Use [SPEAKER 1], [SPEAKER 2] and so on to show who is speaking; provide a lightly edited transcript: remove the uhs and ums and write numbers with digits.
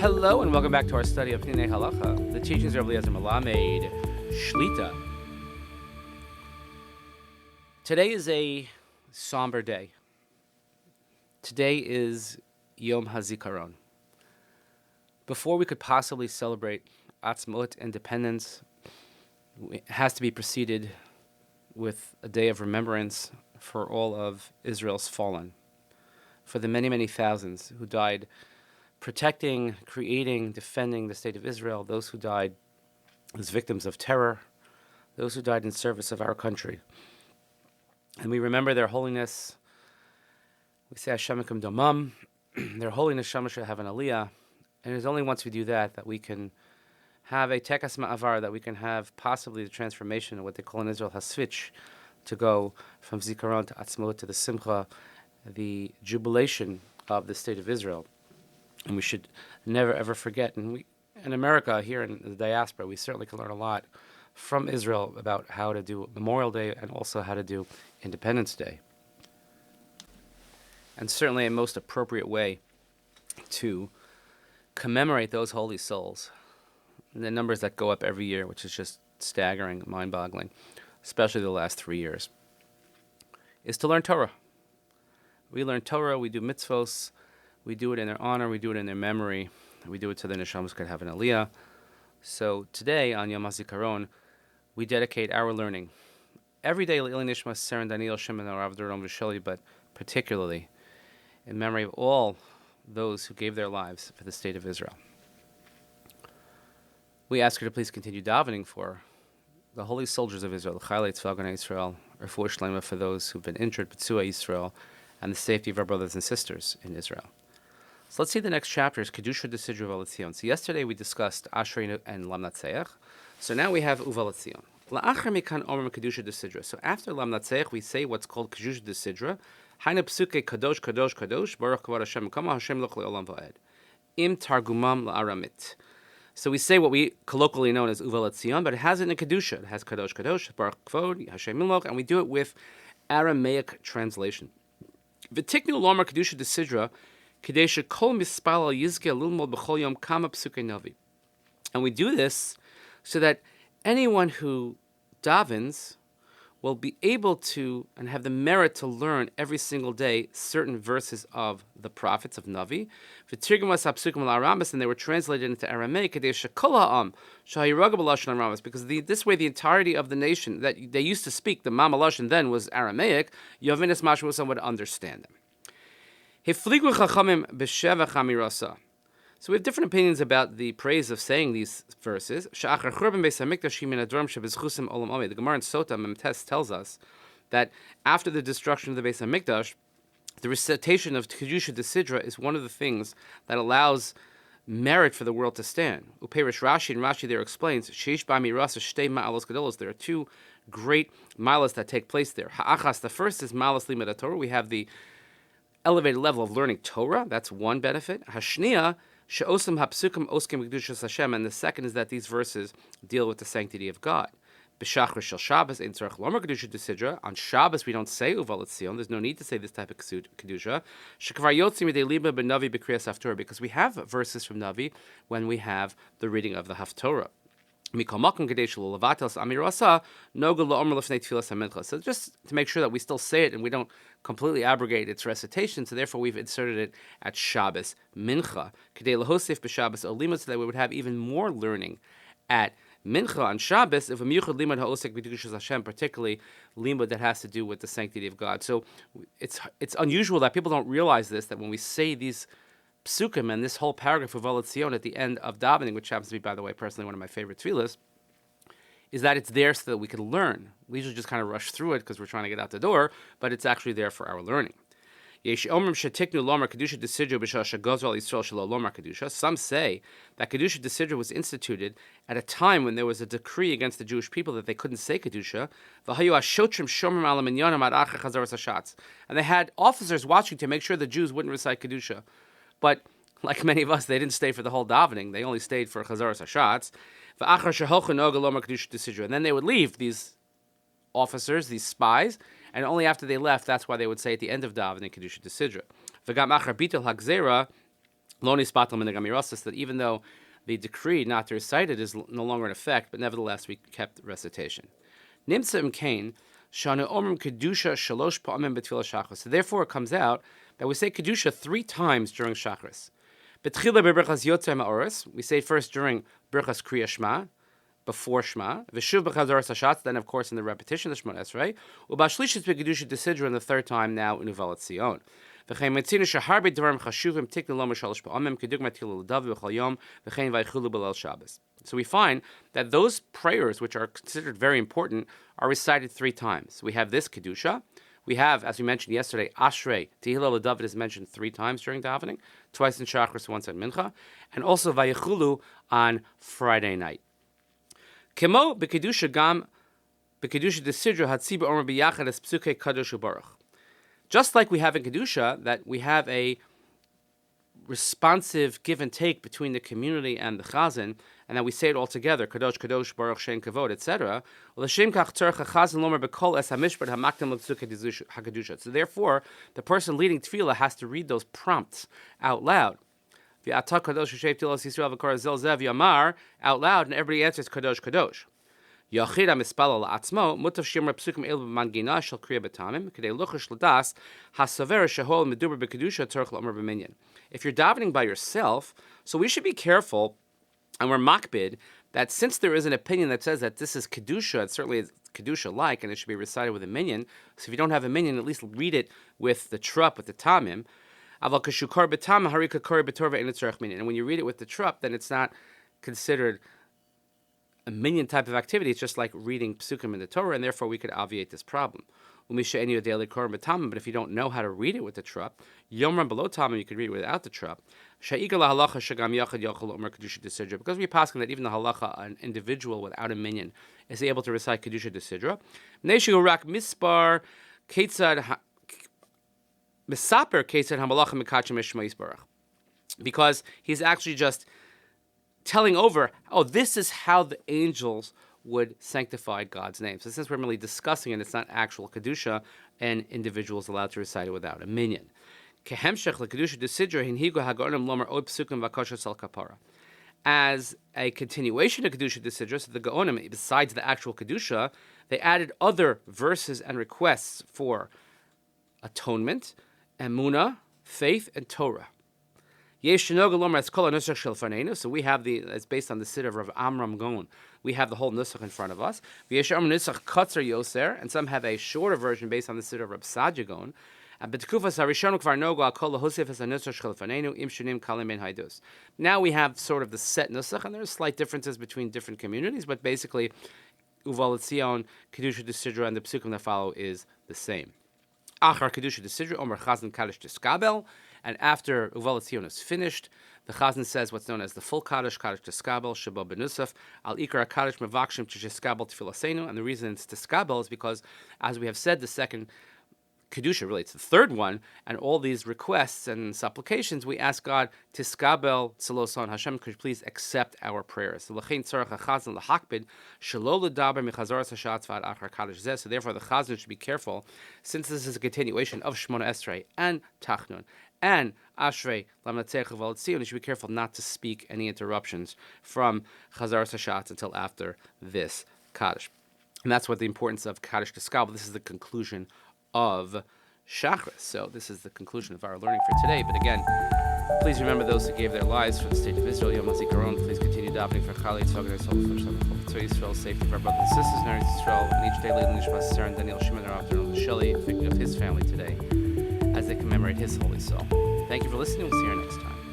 [SPEAKER 1] Hello and welcome back to our study of Peninei Halacha, the teachings of Eliezer Melamed Shlita. Today is a somber day. Today is Yom HaZikaron. Before we could possibly celebrate Atzmaut, independence, it has to be preceded with a day of remembrance for all of Israel's fallen, for the many, many thousands who died protecting, creating, defending the state of Israel, those who died as victims of terror, those who died in service of our country. And we remember their holiness. We say Hashem Ekum Domam, their holiness Shama should have an aliyah. And it is only once we do that we can have a tekas ma'avar, that we can have possibly the transformation of what they call in Israel hasvitch, to go from zikaron to atzmaut to the simcha, the jubilation of the state of Israel. And we should never ever forget. And we, in America, here in the diaspora, we certainly can learn a lot from Israel about how to do Memorial Day and also how to do Independence Day. And certainly a most appropriate way to commemorate those holy souls, the numbers that go up every year, which is just staggering, mind-boggling, especially the last 3 years, is to learn Torah. We learn Torah, we do mitzvos, we do it in their honor, we do it in their memory, we do it so the neshamas could have an aliyah. So today, on Yom HaZikaron, we dedicate our learning. Every day, L'ilei Nishmat Seren Daniel Shimon Rav Doron V'Sheli, but particularly in memory of all those who gave their lives for the state of Israel. We ask her to please continue davening for the holy soldiers of Israel, the Chayalei Tzva Haganah Yisrael, Refuah Shlema for those who've been injured, B'tzua Yisrael, and the safety of our brothers and sisters in Israel. So let's see the next chapter is Kedusha Desidra Uva Letzion. So yesterday we discussed Ashrei and Lam Natseach. So now we have Uva Letzion. La'achar mikan omer Kedusha Desidra. So after Lam Natseach we say what's called Kedusha Desidra. Haina psuke kadosh kadosh kadosh baruch kavod Hashem kama Hashem loch le'olam va'ed. Im targumam la'aramit. So we say what we colloquially known as Uva Letzion, but it has it in Kedusha. It has kadosh kadosh baruch kavod Hashem loch, and we do it with Aramaic translation. V'tiknu lomer Kedusha Desidra. And we do this so that anyone who davens will be able to and have the merit to learn every single day certain verses of the prophets of Navi. And they were translated into Aramaic because this way the entirety of the nation that they used to speak, the Mamalashon then was Aramaic, Yovinis Mashmusan would understand them. So we have different opinions about the praise of saying these verses. The Gemara in Sota Memtes tells us that after the destruction of the Beis HaMikdash, the recitation of Kedusha Desidra is one of the things that allows merit for the world to stand. Uperish Rashi, and Rashi there explains, there are two great malas that take place there. Ha'achas, the first is malas limud Torah. We have the elevated level of learning Torah, that's one benefit. Hashniya, she'osam hapsukim oskim Kedushas Hashem, and the second is that these verses deal with the sanctity of God. B'shachar shel Shabbos, ein tzarich lomer Kedusha Desidra. On Shabbos we don't say Uva Letzion. There's no need to say this type of Kedusha. Shekvar yotzim midei liba b'Navi b'kriyas Haftorah, because we have verses from Navi when we have the reading of the Haftorah. So just to make sure that we still say it and we don't completely abrogate its recitation, so therefore we've inserted it at Shabbos Mincha, so that we would have even more learning at Mincha on Shabbos, if a miyuchad limud ha'osek b'Kedushas Hashem, particularly limud that has to do with the sanctity of God. So it's unusual that people don't realize this, that when we say these psukim and this whole paragraph of Uva Letzion at the end of davening, which happens to be, by the way, personally one of my favorite tefillahs, is that it's there so that we can learn. We usually just kind of rush through it because we're trying to get out the door, but it's actually there for our learning. Some say that Kedusha Desidra was instituted at a time when there was a decree against the Jewish people that they couldn't say Kedusha. And they had officers watching to make sure the Jews wouldn't recite Kedusha. But like many of us, they didn't stay for the whole davening. They only stayed for Chazaras Hashatz. And then they would leave, these officers, these spies, and only after they left, that's why they would say at the end of davening Kedusha Desidra. Loni spatal minagamirosas, that even though the decree not to recite it is no longer in effect, but nevertheless we kept recitation. Nimtza imkain shanu omrim kedusha shalosh pa'amim betfilah shachris. So therefore, it comes out that we say kedusha 3 times during shachris. Betchila beberchas yotzei ma'oris. We say first during berchas kriya shma, before Shema. V'shuv b'chazaras hashatz. Then, of course, in the repetition of Shemona Esrei. Ubashlishis bekedusha desidra, and the third so we find that those prayers, which are considered very important, are recited 3 times. We have this Kedusha. We have, as we mentioned yesterday, Ashrei, Tehillah L'David is mentioned 3 times during davening, twice in Shachris, once at Mincha, and also Vayechulu on Friday night. Kemo b'Kedusha gam b'Kedusha Desidra hatziba omer b'yachad es psuke kadosh u'baruch. Just like we have in Kedusha, that we have a responsive give and take between the community and the chazan, and that we say it all together, Kadosh, Kadosh, Baruch, Shem, Kavod, etc. So therefore, the person leading Tefillah has to read those prompts out loud. Out loud, and everybody answers Kadosh, Kadosh. If you're davening by yourself, so we should be careful, and we're makbid, that since there is an opinion that says that this is Kedusha, and certainly it's Kedusha-like, and it should be recited with a minyan, so if you don't have a minyan, at least read it with the trup, with the tamim. And when you read it with the trup, then it's not considered a minyan type of activity. It's just like reading psukim in the Torah, and therefore we could obviate this problem. But if you don't know how to read it with the trup, yomram below tamim, you could read it without the trup. Because we pass that even the halacha, an individual without a minyan, is able to recite Kedusha Desidra. Mispar ketzad misaper ketzad hamalacha mikachim eshma'is barach, because he's actually just telling over, this is how the angels would sanctify God's name. So since we're merely discussing it, it's not actual Kedusha, and individuals allowed to recite it without a minyan. As a continuation of Kedusha Desidra, so the Gaonim, besides the actual Kedusha, they added other verses and requests for atonement, emunah, faith, and Torah. So we have it's based on the Siddur of Rav Amram Gaon. We have the whole nusach in front of us. And some have a shorter version based on the Siddur of Rav Sadia Gaon. Now we have sort of the set nusach, and there's slight differences between different communities, but basically, Uva Letzion, Kedusha Desidra, and the psukim that follow is the same. Achar Kedusha Desidra, Omer Chazan Kaddish Tiskabel. And after Uva Letzion is finished, the Chazan says what's known as the full Kaddish, Kaddish Tiskabel, Sheba Benusaf, Al Ikar Kaddish Mevakshim Tiskabel Tfilasenu. And the reason it's Tiskabel is because, as we have said, the second Kedusha relates to the third one, and all these requests and supplications, we ask God, Tiskabel Tziloson, Hashem, could you please accept our prayers. So therefore the Chazan should be careful, since this is a continuation of Shemona Esrei and Tachnun and Ashrei Lamnatzech Uva Letzion, you should be careful not to speak any interruptions from Chazaras Hashatz until after this Kaddish. And that's what the importance of Kaddish Tiskabel. This is the conclusion of Shachris. So this is the conclusion of our learning for today. But again, please remember those who gave their lives for the state of Israel. Yom HaZikaron. Please continue davening for Chali Tzvah Yisrael, safety for our brothers and sisters in Eretz Yisrael, and each day Leilin Nishmat Sarah and Daniel Shimon are after Shelley, thinking of his family today as they commemorate his holy soul. Thank you for listening. We'll see you next time.